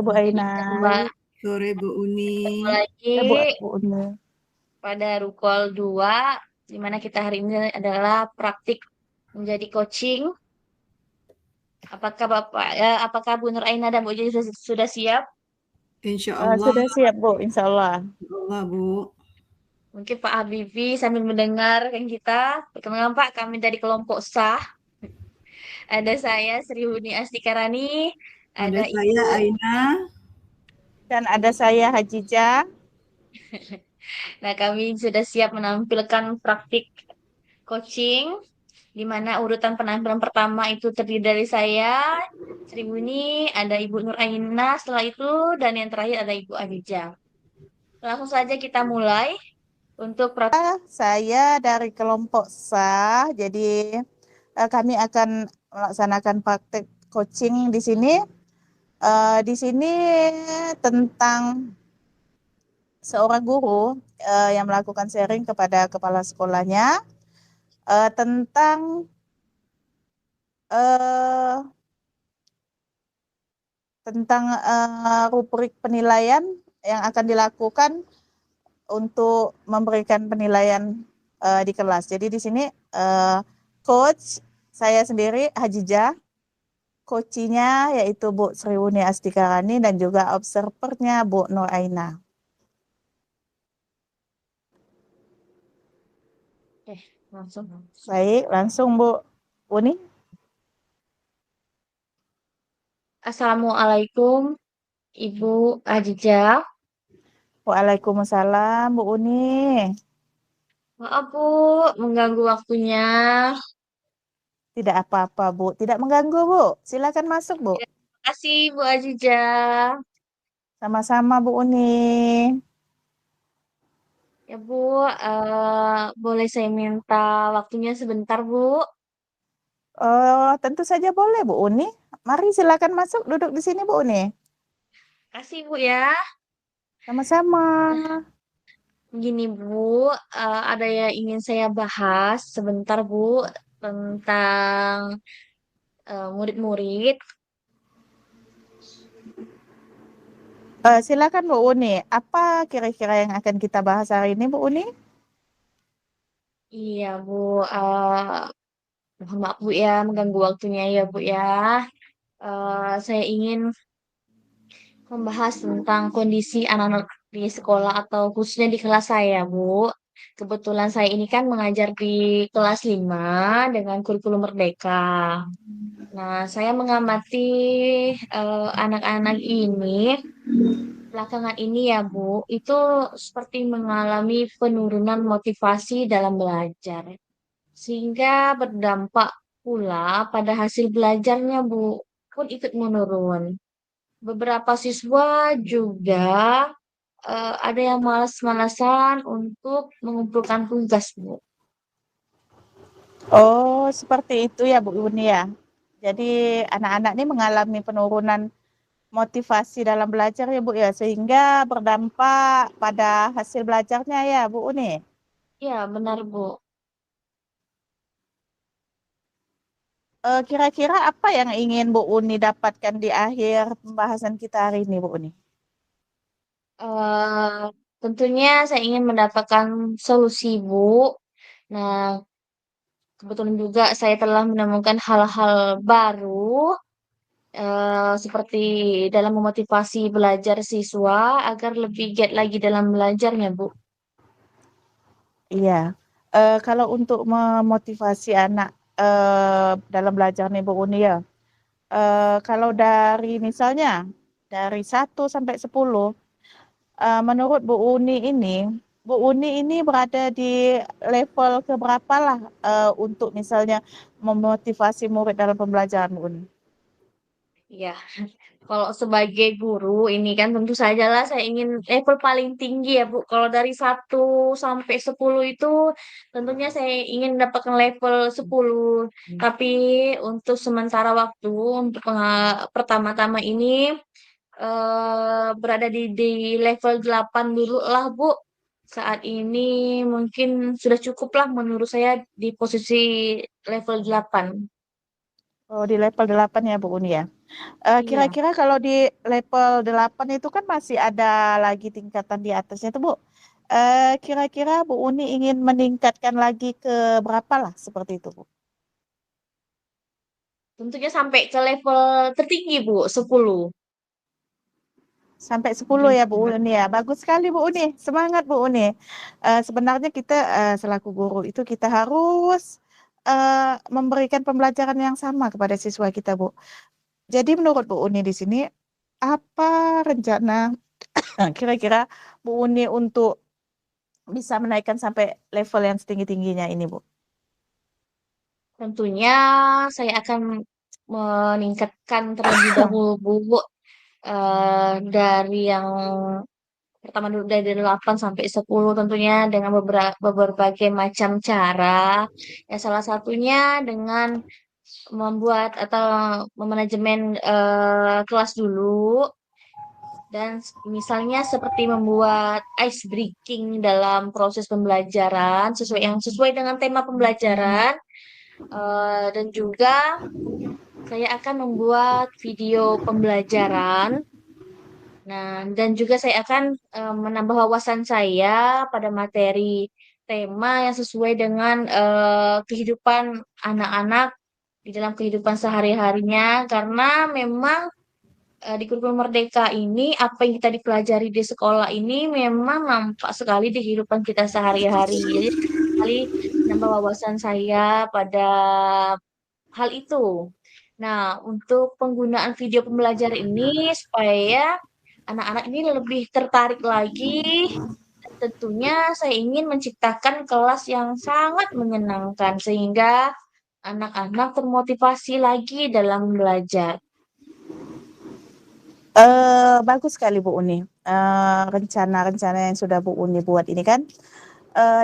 Bu Aina. Ditambah Sore Bu Uni. lagi Ya Bu Uni. pada Rukol 2, di mana kita hari ini adalah praktik menjadi coaching. Apakah apakah Bu Nur Aina dan Bu Jadi sudah siap? Insya Allah, Sudah siap Bu, Insya Allah. Insya Allah Bu. Mungkin Pak Habibie sambil mendengar kan kita. Perkenalkan Pak, kami dari kelompok SAH. Ada saya Sri Huni Astikarani, Ada ada saya Ibu. Aina. Dan ada saya Hajijah. Nah, kami sudah siap menampilkan praktik coaching, di mana urutan penampilan pertama itu terdiri dari saya, Sri Huni, ada Ibu Nur Aina, setelah itu, dan yang terakhir ada Ibu Adija. Langsung saja kita mulai untuk praktik. Saya dari kelompok SA. Jadi kami akan melaksanakan praktek coaching di sini. Di sini tentang seorang guru yang melakukan sharing kepada kepala sekolahnya tentang uh, rubrik penilaian yang akan dilakukan untuk memberikan penilaian di kelas. Jadi di sini coach saya sendiri Hajijah, coachnya yaitu Bu Sriwuni Astikarani dan juga observernya Bu Nur Aina. Langsung. Baik, langsung Bu Uni. Assalamualaikum Ibu Adija. Waalaikumsalam Bu Uni. Maaf Bu, mengganggu waktunya. Tidak apa-apa Bu, tidak mengganggu Bu. Silakan masuk Bu. Terima kasih Bu Adija. Sama-sama Bu Uni. Ya Bu, boleh saya minta waktunya sebentar Bu? Tentu saja boleh Bu Uni. Mari silakan masuk duduk di sini Bu Uni. Kasih Bu ya. Sama-sama. Begini Bu, ada yang ingin saya bahas sebentar Bu tentang murid-murid. Silakan Bu Uni. Apa kira-kira yang akan kita bahas hari ini Bu Uni? Iya Bu, mohon maaf Bu ya mengganggu waktunya ya Bu ya. Saya ingin membahas tentang kondisi anak-anak di sekolah atau khususnya di kelas saya, Bu. Kebetulan saya ini kan mengajar di kelas 5 dengan kurikulum Merdeka. Nah, saya mengamati anak-anak ini belakangan ini ya, Bu, itu seperti mengalami penurunan motivasi dalam belajar. Sehingga berdampak pula pada hasil belajarnya, Bu, pun ikut menurun. Beberapa siswa juga ada yang malas-malasan untuk mengumpulkan tugas, Bu. Oh, seperti itu ya Bu Uni ya. Jadi anak-anak ini mengalami penurunan motivasi dalam belajar ya Bu ya, sehingga berdampak pada hasil belajarnya ya Bu Uni. Ya, benar, Bu. Kira-kira apa yang ingin Bu Uni dapatkan di akhir pembahasan kita hari ini Bu Uni? Eh, tentunya saya ingin mendapatkan solusi, Bu. Nah, kebetulan juga saya telah menemukan hal-hal baru seperti dalam memotivasi belajar siswa agar lebih giat lagi dalam belajarnya, Bu. Iya, kalau untuk memotivasi anak dalam belajar nih Bu Uni ya, kalau dari misalnya dari 1 sampai 10, menurut Bu Uni ini berada di level keberapa lah untuk misalnya memotivasi murid dalam pembelajaran Bu Uni? Ya, kalau sebagai guru ini kan tentu saja lah saya ingin level paling tinggi ya Bu. Kalau dari 1 sampai 10 itu tentunya saya ingin mendapatkan level 10. Tapi untuk sementara waktu, untuk pertama-tama ini berada di level 8 dulu lah Bu. Saat ini mungkin sudah cukup lah menurut saya di posisi level 8. Oh, di level 8 ya Bu Uni ya. Iya, Kira-kira kalau di level 8 itu kan masih ada lagi tingkatan di atasnya tuh, Bu. Kira-kira Bu Uni ingin meningkatkan lagi ke berapa lah seperti itu, Bu? tentunya sampai ke level tertinggi, Bu, 10. Sampai 10 ya Bu Rencana. Uni ya. Bagus sekali Bu Uni. Semangat Bu Uni. Sebenarnya kita selaku guru itu kita harus memberikan pembelajaran yang sama kepada siswa kita, Bu. Jadi menurut Bu Uni di sini apa rencana kira-kira Bu Uni untuk bisa menaikkan sampai level yang setinggi-tingginya ini, Bu? Tentunya saya akan meningkatkan terlebih dahulu, Bu, dari yang pertama dulu dari 8 sampai 10 tentunya dengan berbagai macam cara. Ya, salah satunya dengan membuat atau memanajemen kelas dulu dan misalnya seperti membuat ice breaking dalam proses pembelajaran sesuai dengan tema pembelajaran. Dan juga saya akan membuat video pembelajaran. Nah, dan juga saya akan menambah wawasan saya pada materi tema yang sesuai dengan kehidupan anak-anak di dalam kehidupan sehari-harinya. Karena memang di kurikulum Merdeka ini apa yang kita dipelajari di sekolah ini memang nampak sekali di kehidupan kita sehari-hari. Jadi sekali menambah wawasan saya pada hal itu. Nah, untuk penggunaan video pembelajaran ini supaya anak-anak ini lebih tertarik lagi, tentunya saya ingin menciptakan kelas yang sangat menyenangkan sehingga anak-anak termotivasi lagi dalam belajar. Bagus sekali Bu Uni. Rencana-rencana yang sudah Bu Uni buat ini kan.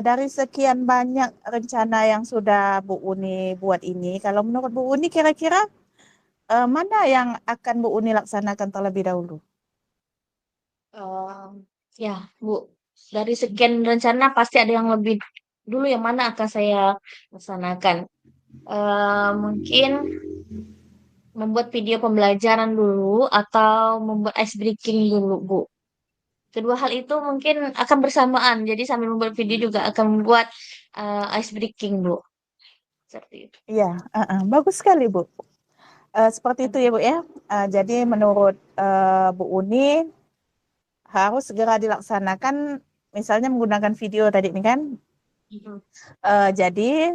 Dari sekian banyak rencana yang sudah Bu Uni buat ini, kalau menurut Bu Uni kira-kira mana yang akan Bu Uni laksanakan terlebih dahulu? Eh, ya, Bu, dari sekian rencana pasti ada yang lebih dulu yang mana akan saya laksanakan. Mungkin membuat video pembelajaran dulu atau membuat ice breaking dulu, Bu. Kedua hal itu mungkin akan bersamaan. Jadi sambil membuat video juga akan membuat ice breaking, Bu. Seperti itu. Iya, bagus sekali Bu. Seperti itu ya Bu ya. Jadi menurut Bu Uni harus segera dilaksanakan, misalnya menggunakan video tadi ini kan. Mhm. Jadi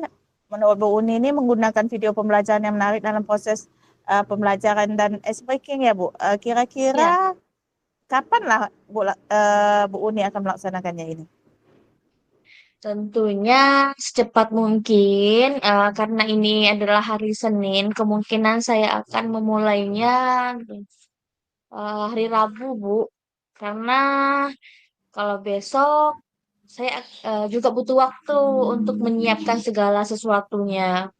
menurut Bu Uni ini menggunakan video pembelajaran yang menarik dalam proses pembelajaran dan speaking ya Bu. Ya, Kira-kira kapan lah Bu Uni akan melaksanakannya ini? tentunya secepat mungkin karena ini adalah hari Senin, kemungkinan saya akan memulainya hari Rabu, Bu. Karena kalau besok saya juga butuh waktu untuk menyiapkan segala sesuatunya.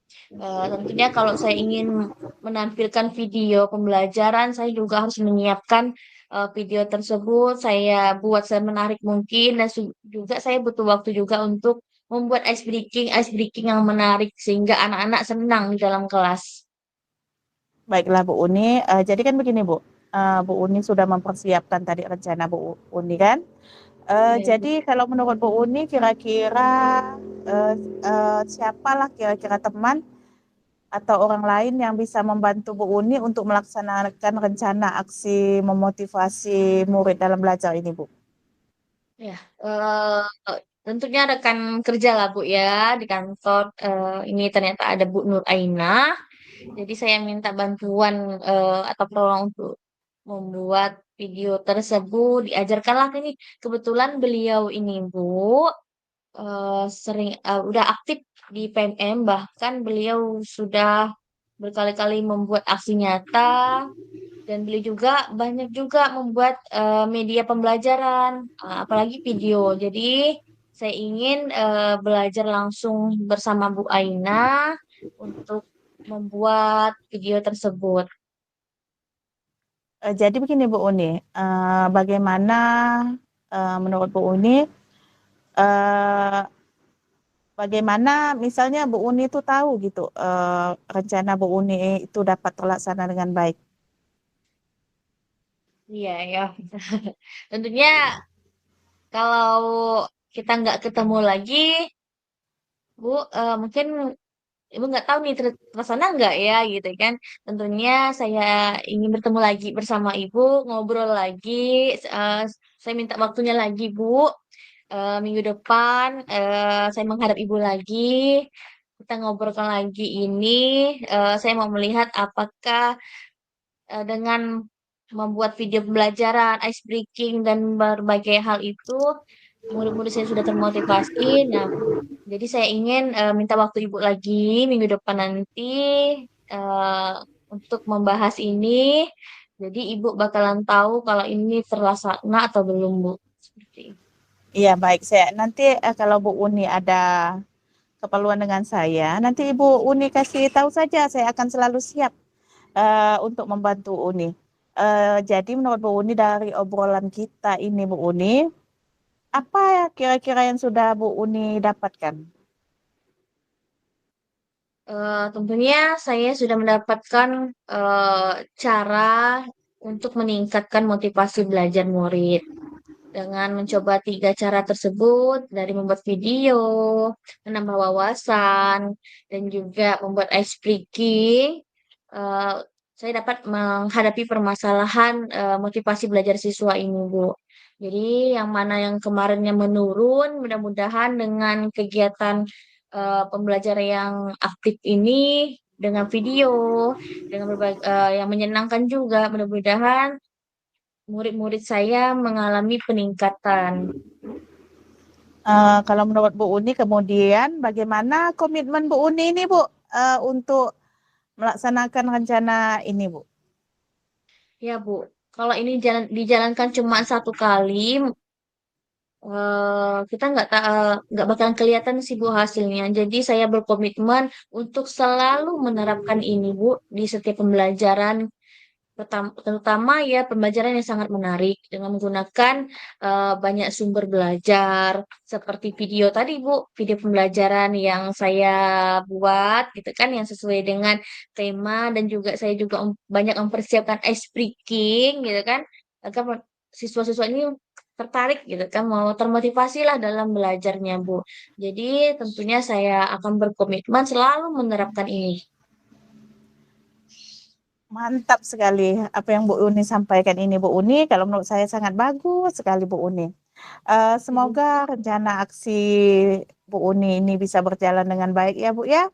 Tentunya kalau saya ingin menampilkan video pembelajaran, saya juga harus menyiapkan video tersebut. Saya buat semenarik mungkin dan juga saya butuh waktu juga untuk membuat ice breaking yang menarik sehingga anak-anak senang di dalam kelas. Baiklah Bu Uni, jadi kan begini Bu, Bu Uni sudah mempersiapkan tadi rencana Bu Uni kan. Iya, Ibu. Jadi kalau menurut Bu Uni kira-kira siapalah kira-kira teman atau orang lain yang bisa membantu Bu Uni untuk melaksanakan rencana aksi memotivasi murid dalam belajar ini Bu? Ya, tentunya rekan kerja lah Bu ya di kantor. Ini ternyata ada Bu Nur Aina. Jadi saya minta bantuan atau tolong untuk membuat video tersebut. Diajarkanlah ini. Kebetulan beliau ini Bu sering udah aktif di PMM. Bahkan beliau sudah berkali-kali membuat aksi nyata dan beliau juga banyak juga membuat media pembelajaran, apalagi video. Jadi saya ingin belajar langsung bersama Bu Aina untuk membuat video tersebut. Jadi begini Bu Uni, bagaimana menurut Bu Uni, eh, bagaimana misalnya Bu Uni itu tahu gitu rencana Bu Uni itu dapat terlaksana dengan baik. Iya ya. Tentunya kalau kita nggak ketemu lagi, Bu, mungkin Ibu nggak tahu nih terpesona nggak ya gitu kan. Tentunya saya ingin bertemu lagi bersama Ibu, ngobrol lagi. eh, saya minta waktunya lagi, Bu. Minggu depan saya menghadap Ibu lagi. Kita ngobrolkan lagi ini. Saya mau melihat apakah dengan membuat video pembelajaran, ice breaking, dan berbagai hal itu, murid-murid saya sudah termotivasi. Nah, jadi saya ingin minta waktu Ibu lagi minggu depan nanti eh, untuk membahas ini. Jadi Ibu bakalan tahu kalau ini terlaksana atau belum, Bu. Seperti itu. Iya, baik. Saya nanti kalau Bu Uni ada keperluan dengan saya, nanti Ibu Uni kasih tahu saja, saya akan selalu siap untuk membantu Uni. Jadi menurut Bu Uni dari obrolan kita ini Bu Uni, apa ya kira-kira yang sudah Bu Uni dapatkan? Tentunya saya sudah mendapatkan cara untuk meningkatkan motivasi belajar murid. Dengan mencoba tiga cara tersebut, dari membuat video, menambah wawasan, dan juga membuat ice breaking, eh, saya dapat menghadapi permasalahan motivasi belajar siswa ini, Bu. Jadi yang mana yang kemarinnya menurun, mudah-mudahan dengan kegiatan pembelajaran yang aktif ini, dengan video, dengan berbagai yang menyenangkan juga, mudah-mudahan murid-murid saya mengalami peningkatan. Kalau menurut Bu Uni kemudian bagaimana komitmen Bu Uni ini Bu untuk melaksanakan rencana ini Bu? Ya, Bu. Kalau ini dijalankan cuma satu kali, kita nggak bakalan kelihatan sih, Bu, hasilnya. Jadi saya berkomitmen untuk selalu menerapkan ini, Bu, di setiap pembelajaran, terutama ya pembelajaran yang sangat menarik dengan menggunakan banyak sumber belajar seperti video tadi, Bu, video pembelajaran yang saya buat gitu kan, yang sesuai dengan tema, dan juga saya juga banyak mempersiapkan ice breaking gitu kan, agar siswa-siswa ini tertarik gitu kan, mau termotivasi lah dalam belajarnya, Bu. Jadi tentunya saya akan berkomitmen selalu menerapkan ini. Mantap sekali apa yang Bu Uni sampaikan ini Bu Uni. Kalau menurut saya sangat bagus sekali Bu Uni. Semoga rencana aksi Bu Uni ini bisa berjalan dengan baik ya Bu ya.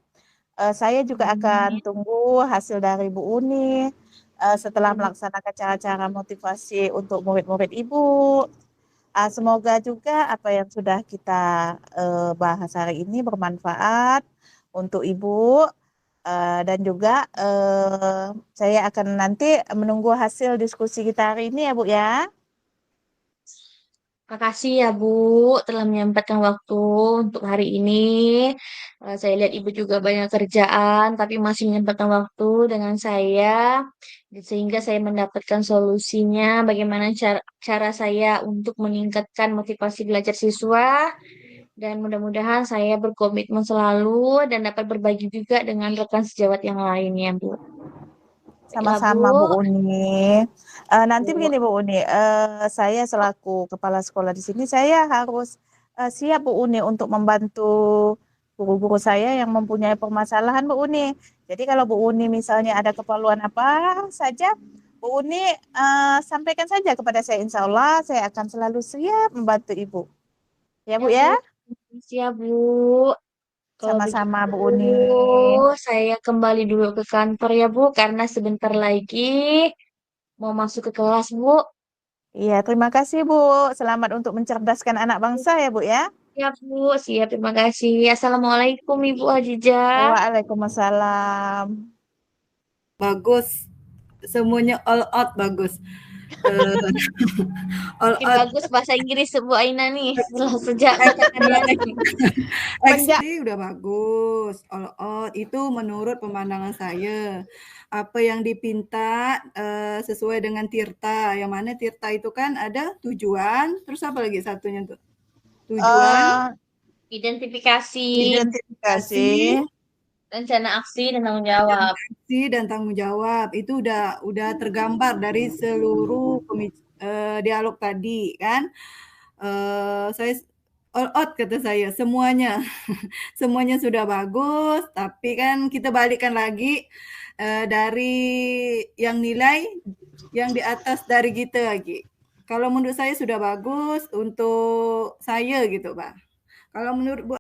Saya juga akan tunggu hasil dari Bu Uni setelah melaksanakan cara-cara motivasi untuk murid-murid Ibu. Semoga juga apa yang sudah kita bahas hari ini bermanfaat untuk Ibu. Dan juga saya akan nanti menunggu hasil diskusi kita hari ini ya Bu ya. Makasih ya, Bu, telah menyempatkan waktu untuk hari ini. Saya lihat Ibu juga banyak kerjaan, tapi masih menyempatkan waktu dengan saya, sehingga saya mendapatkan solusinya bagaimana cara saya untuk meningkatkan motivasi belajar siswa, dan mudah-mudahan saya berkomitmen selalu dan dapat berbagi juga dengan rekan sejawat yang lainnya, Bu. Baiklah, Bu. Sama-sama Bu Uni. Nanti Bu. begini Bu Uni, saya selaku kepala sekolah di sini saya harus siap Bu Uni untuk membantu guru-guru saya yang mempunyai permasalahan Bu Uni. Jadi kalau Bu Uni misalnya ada keperluan apa saja, Bu Uni sampaikan saja kepada saya. Insya Allah saya akan selalu siap membantu Ibu. Ya Ya, Bu Bu. ya, Siap, Bu. Kalau sama-sama begitu, Bu Uni. saya kembali dulu ke kantor ya, Bu, karena sebentar lagi mau masuk ke kelas, Bu. Iya, terima kasih Bu. Selamat untuk mencerdaskan anak bangsa ya Bu ya. Siap, Bu. Siap, terima kasih. Assalamualaikum, Ibu Hajijah. Waalaikumsalam. Bagus. Semuanya all out bagus. Eh, all Makin out. bagus bahasa Inggris Bu Aina nih, setelah sejak bacakannya nih. Menja XD udah bagus. All out itu menurut pemandangan saya. Apa yang dipinta sesuai dengan Tirta. Yang mana Tirta itu kan ada tujuan, terus apa lagi satunya tuh? Tujuan, eh, Identifikasi. identifikasi, kasih, Rencana aksi dan tanggung jawab. aksi dan tanggung jawab itu udah tergambar dari seluruh dialog tadi kan. Saya all out kata saya semuanya. Semuanya sudah bagus, tapi kan kita balikkan lagi dari yang nilai yang di atas dari kita lagi. Kalau menurut saya sudah bagus untuk saya gitu, Pak. Kalau menurut Bu